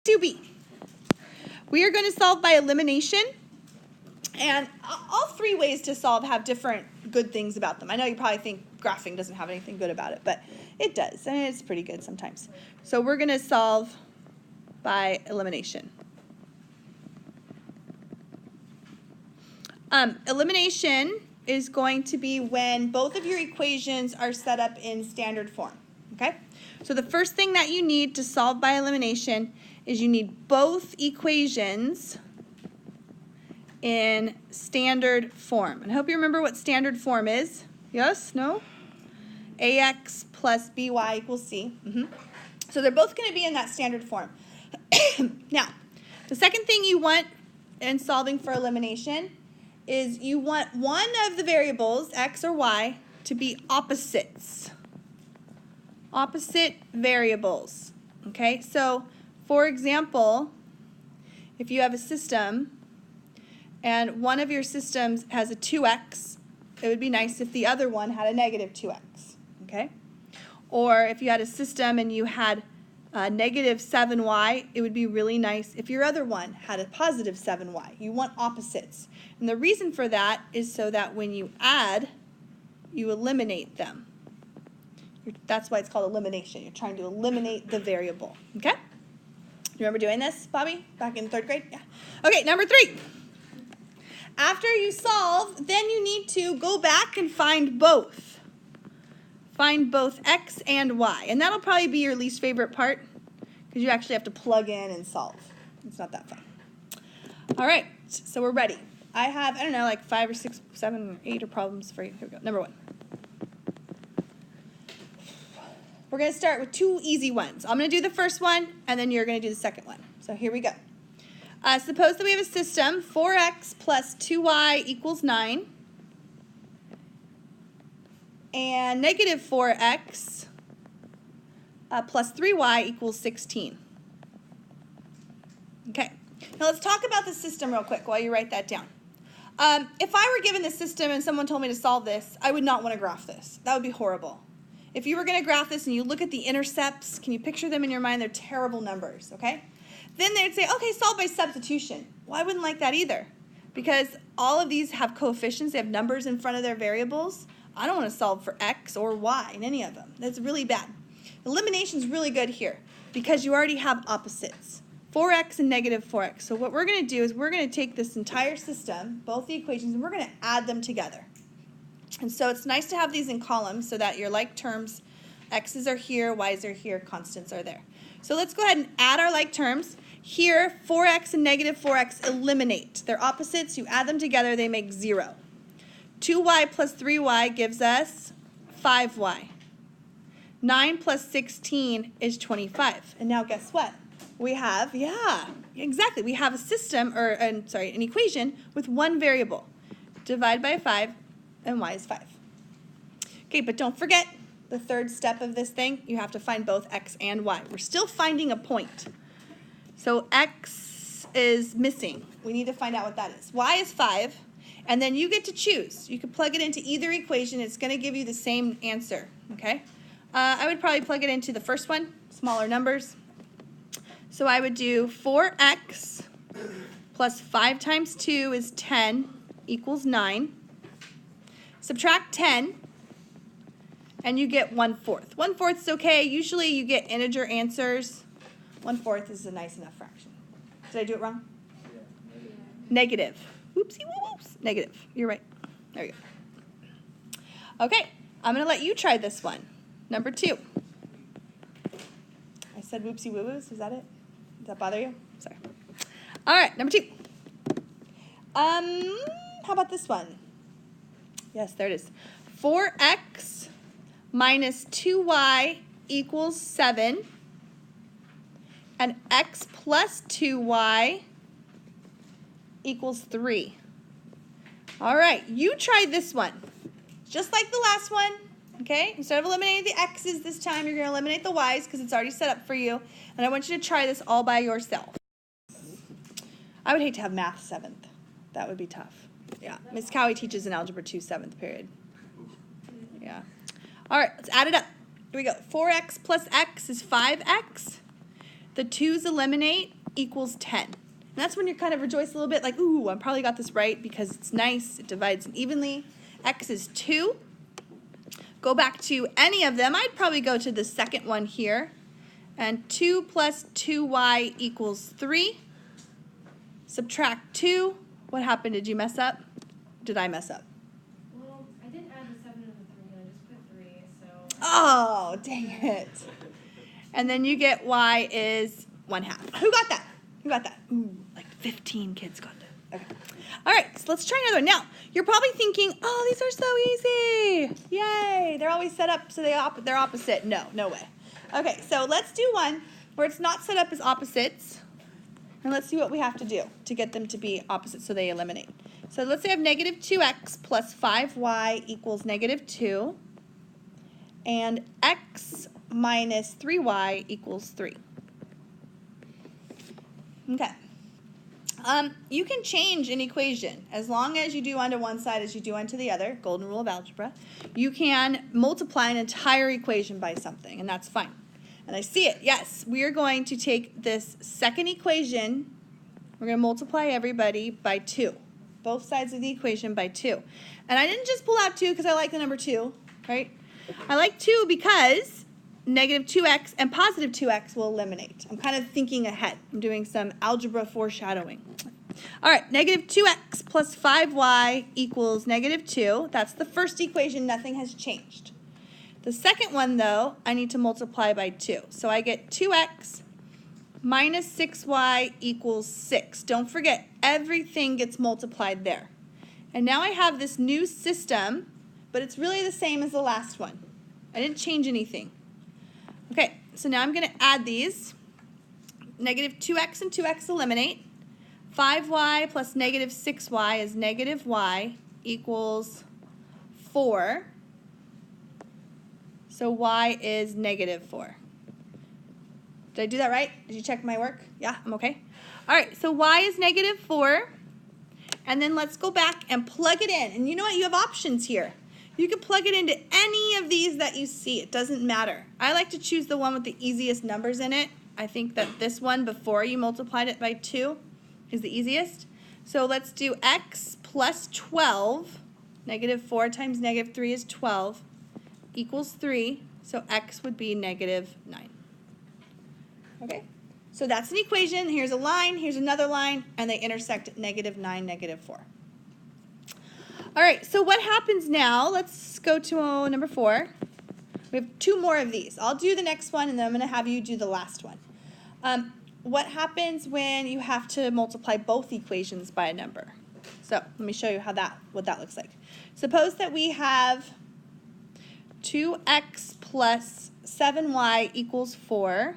2b. We are going to solve by elimination. And all three ways to solve have different good things about them. I know you probably think graphing doesn't have anything good about it, but it does, and it's pretty good sometimes. So we're going to solve by elimination. Elimination is going to be when both of your equations are set up in standard form, okay? So the first thing that you need to solve by elimination is you need both equations in standard form. And I hope you remember what standard form is. Yes? No? AX plus BY equals C. So they're both going to be in that standard form. Now, the second thing you want in solving for elimination is you want one of the variables, X or Y, to be opposites. Opposite variables. Okay? So, for example, if you have a system and one of your systems has a 2x, it would be nice if the other one had a negative 2x, okay? Or if you had a system and you had a negative 7y, it would be really nice if your other one had a positive 7y. You want opposites. And the reason for that is so that when you add, you eliminate them. That's why it's called elimination. You're trying to eliminate the variable, okay? You remember doing this, Bobby, back in 3rd grade? Yeah. Okay, number 3. After you solve, then you need to go back and find both. Find both X and Y. And that'll probably be your least favorite part because you actually have to plug in and solve. It's not that fun. All right, so we're ready. I have, I don't know, like 5 or 6, 7 or 8 problems for you. Here we go. Number 1. We're going to start with 2 easy ones. I'm going to do the first one, and then you're going to do the second one. So here we go. Suppose that we have a system, 4x plus 2y equals 9, and negative 4x plus 3y equals 16. Okay, now let's talk about the system real quick while you write that down. If I were given the system and someone told me to solve this, I would not want to graph this. That would be horrible. If you were going to graph this and you look at the intercepts, can you picture them in your mind? They're terrible numbers, okay? Then they'd say, okay, solve by substitution. Well, I wouldn't like that either because all of these have coefficients. They have numbers in front of their variables. I don't want to solve for X or Y in any of them. That's really bad. Elimination is really good here because you already have opposites, 4x and negative 4x. So what we're going to do is we're going to take this entire system, both the equations, and we're going to add them together. And so it's nice to have these in columns so that your like terms, x's are here, y's are here, constants are there. So let's go ahead and add our like terms. Here, 4x and negative 4x eliminate. They're opposites. You add them together, they make 0. 2y plus 3y gives us 5y. 9 plus 16 is 25. And now guess what? We have, yeah, exactly. We have a system, or an equation with one variable. Divide by 5, and y is 5. Okay, but don't forget the third step of this thing. You have to find both x and y. We're still finding a point. So x is missing. We need to find out what that is. Y is 5, and then you get to choose. You can plug it into either equation. It's going to give you the same answer, okay? I would probably plug it into the first one, smaller numbers. So I would do 4x plus 5 times 2 is 10 equals 9. Subtract 10, and you get 1/4. 1/4 is okay. Usually you get integer answers. 1/4 is a nice enough fraction. Did I do it wrong? Yeah. Negative. Whoopsie whoops. Negative. You're right. There we go. Okay, I'm going to let you try this one. Number 2. I said whoopsie woo woos. Is that it? Does that bother you? Sorry. All right, number 2. How about this one? Yes, there it is. 4x minus 2y equals 7. And x plus 2y equals 3. All right, you try this one. Just like the last one, okay? Instead of eliminating the x's this time, you're going to eliminate the y's because it's already set up for you. And I want you to try this all by yourself. I would hate to have math 7th. That would be tough. Yeah, Miss Cowie teaches in Algebra 2 7th period. Yeah. All right, let's add it up. Here we go. 4x plus x is 5x. The 2's eliminate. equals 10. And that's when you kind of rejoice a little bit, like, ooh, I probably got this right because it's nice. It divides evenly. X is 2. Go back to any of them. I'd probably go to the second one here. And 2 plus 2y equals 3. Subtract 2. What happened? Did you mess up? Did I mess up? Well, I didn't add the 7 and the 3, and I just put 3, so... Oh, dang it. And then you get y is 1/2. Who got that? Who got that? Ooh, like 15 kids got that. Okay. All right, so let's try another one. Now, you're probably thinking, oh, these are so easy. Yay. They're always set up so they're opposite. No, no way. Okay, so let's do one where it's not set up as opposites. And let's see what we have to do to get them to be opposite so they eliminate. So let's say I have negative 2x plus 5y equals negative 2. And x minus 3y equals 3. Okay. You can change an equation as long as you do onto one side as you do onto the other, golden rule of algebra. You can multiply an entire equation by something, and that's fine. And I see it, yes. We are going to take this second equation, we're going to multiply everybody by 2. Both sides of the equation by 2. And I didn't just pull out 2 because I like the number 2, right? I like 2 because negative 2x and positive 2x will eliminate. I'm kind of thinking ahead. I'm doing some algebra foreshadowing. All right, negative 2x plus 5y equals negative 2. That's the first equation. Nothing has changed. The second one, though, I need to multiply by 2. So I get 2x minus 6y equals 6. Don't forget, everything gets multiplied there. And now I have this new system, but it's really the same as the last one. I didn't change anything. Okay, so now I'm going to add these. Negative 2x and 2x eliminate. 5y plus negative 6y is negative y equals 4. So y is negative 4. Did I do that right? Did you check my work? Yeah, I'm okay? All right, so y is negative 4. And then let's go back and plug it in. And you know what? You have options here. You can plug it into any of these that you see. It doesn't matter. I like to choose the one with the easiest numbers in it. I think that this one before you multiplied it by 2 is the easiest. So let's do x plus 12. Negative 4 times negative 3 is 12 equals 3. So x would be negative 9. Okay? So that's an equation. Here's a line. Here's another line. And they intersect at negative 9, negative 4. All right, so what happens now? Let's go to number 4. We have 2 more of these. I'll do the next one, and then I'm going to have you do the last one. What happens when you have to multiply both equations by a number? So let me show you what that looks like. Suppose that we have 2x plus 7y equals 4,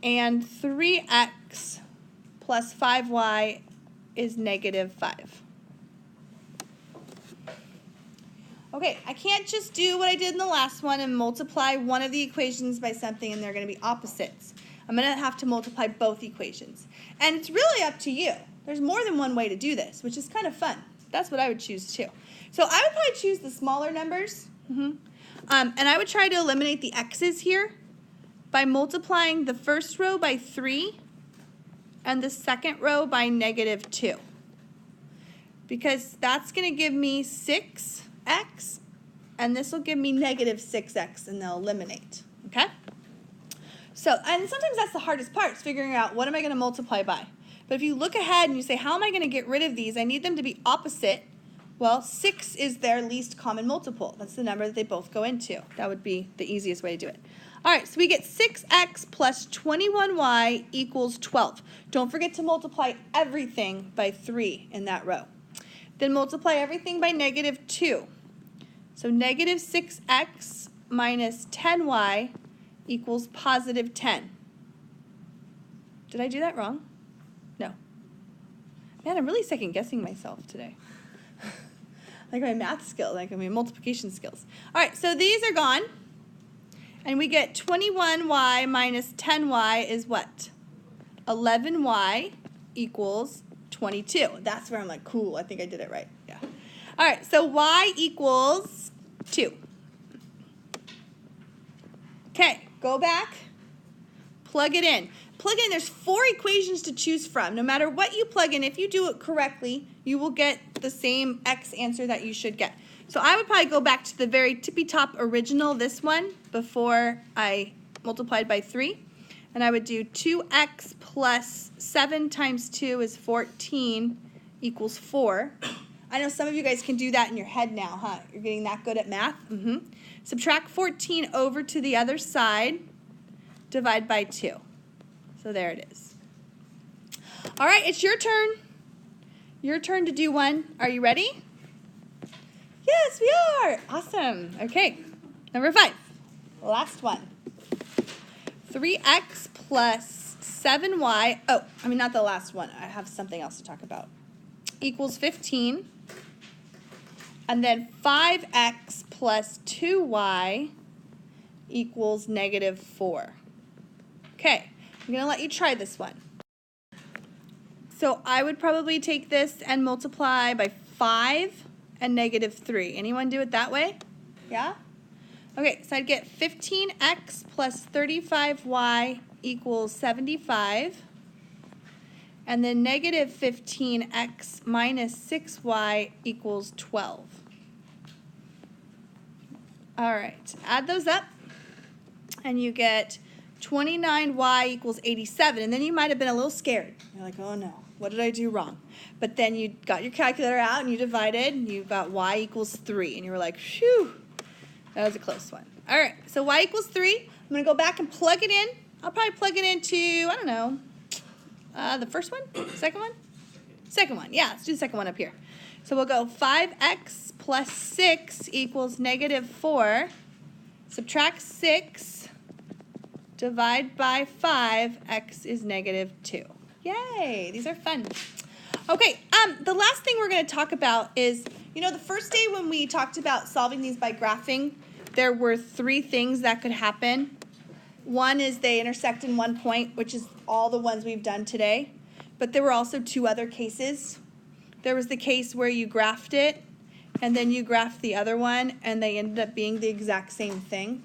and 3x plus 5y is negative 5. Okay, I can't just do what I did in the last one and multiply one of the equations by something and they're going to be opposites. I'm going to have to multiply both equations. And it's really up to you. There's more than one way to do this, which is kind of fun. That's what I would choose too. So I would probably choose the smaller numbers. And I would try to eliminate the x's here by multiplying the first row by 3 and the second row by negative 2. Because that's going to give me 6x, and this will give me negative 6x, and they'll eliminate. Okay? So, and sometimes that's the hardest part, is figuring out what am I going to multiply by. But if you look ahead and you say, how am I going to get rid of these? I need them to be opposite. Well, 6 is their least common multiple. That's the number that they both go into. That would be the easiest way to do it. All right, so we get 6x plus 21y equals 12. Don't forget to multiply everything by 3 in that row. Then multiply everything by negative 2. So negative 6x minus 10y equals positive 10. Did I do that wrong? No. Man, I'm really second guessing myself today. Like my math skills, like my multiplication skills. All right, so these are gone. And we get 21y minus 10y is what? 11y equals 22. That's where I'm like, cool, I think I did it right. Yeah. All right, so y equals 2. Okay, go back, plug it in. Plug in, there's 4 equations to choose from. No matter what you plug in, if you do it correctly, you will get the same X answer that you should get. So I would probably go back to the very tippy top original, this one, before I multiplied by 3. And I would do 2x plus 7 times 2 is 14 equals 4. I know some of you guys can do that in your head now, huh? You're getting that good at math? Subtract 14 over to the other side, divide by 2. So there it is. All right, it's your turn. Your turn to do one. Are you ready? Yes, we are. Awesome. Okay, number 5. Last one. 3x plus 7y. Oh, I mean, not the last one. I have something else to talk about. Equals 15. And then 5x plus 2y equals negative 4. Okay, I'm going to let you try this one. So I would probably take this and multiply by 5 and negative 3. Anyone do it that way? Yeah? Okay, so I'd get 15x plus 35y equals 75. And then negative 15x minus 6y equals 12. All right, add those up, and you get 29y equals 87. And then you might have been a little scared. You're like, oh no, what did I do wrong? But then you got your calculator out, and you divided, and you got y equals 3. And you were like, phew, that was a close one. All right, so y equals 3. I'm going to go back and plug it in. I'll probably plug it into, I don't know, the first one? Second one? Second one. Yeah, let's do the second one up here. So we'll go 5x plus 6 equals negative 4. Subtract 6. Divide by 5. X is negative 2. Yay, these are fun. Okay, the last thing we're going to talk about is, you know, the first day when we talked about solving these by graphing, there were 3 things that could happen. One is they intersect in one point, which is all the ones we've done today. But there were also 2 other cases. There was the case where you graphed it, and then you graphed the other one, and they ended up being the exact same thing.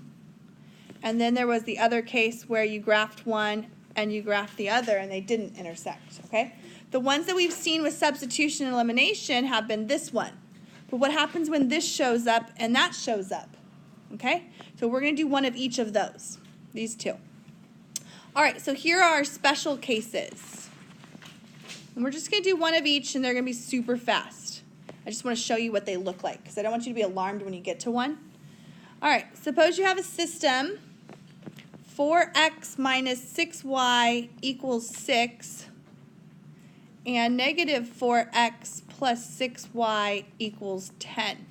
And then there was the other case where you graphed one, and you graphed the other, and they didn't intersect, okay? The ones that we've seen with substitution and elimination have been this one. But what happens when this shows up and that shows up, okay? So we're going to do one of each of those, these 2. All right, so here are our special cases. And we're just going to do one of each, and they're going to be super fast. I just want to show you what they look like, because I don't want you to be alarmed when you get to one. All right, suppose you have a system, 4x minus 6y equals 6, and negative 4x plus 6y equals 10.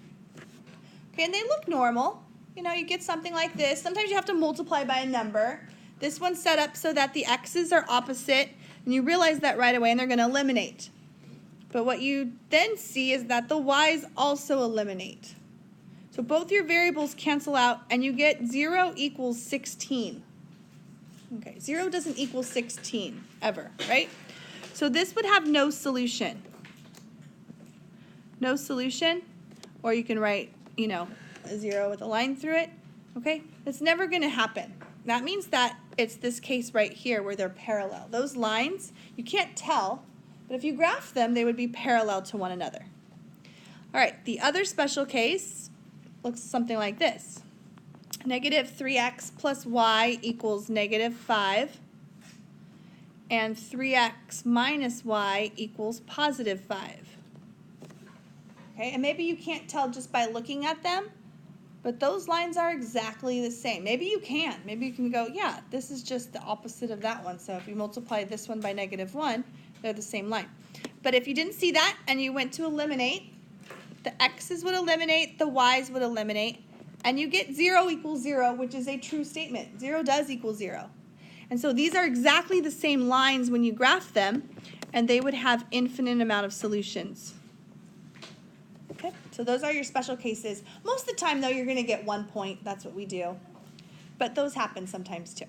Okay, and they look normal. You know, you get something like this. Sometimes you have to multiply by a number. This one's set up so that the x's are opposite, and you realize that right away, and they're going to eliminate. But what you then see is that the y's also eliminate. So both your variables cancel out, and you get 0 equals 16. Okay, 0 doesn't equal 16 ever, right? So this would have no solution. No solution, or you can write, you know, a 0 with a line through it. Okay, that's never going to happen. That means that it's this case right here where they're parallel. Those lines, you can't tell, but if you graph them, they would be parallel to one another. All right, the other special case looks something like this. Negative 3x plus y equals negative 5, and 3x minus y equals positive 5. Okay, and maybe you can't tell just by looking at them, but those lines are exactly the same. Maybe you can. Maybe you can go, yeah, this is just the opposite of that one. So if you multiply this one by negative 1, they're the same line. But if you didn't see that and you went to eliminate, the x's would eliminate, the y's would eliminate, and you get 0 equals 0, which is a true statement. 0 does equal 0. And so these are exactly the same lines when you graph them, and they would have infinite amount of solutions. Okay, so those are your special cases. Most of the time, though, you're going to get 1 point. That's what we do. But those happen sometimes, too.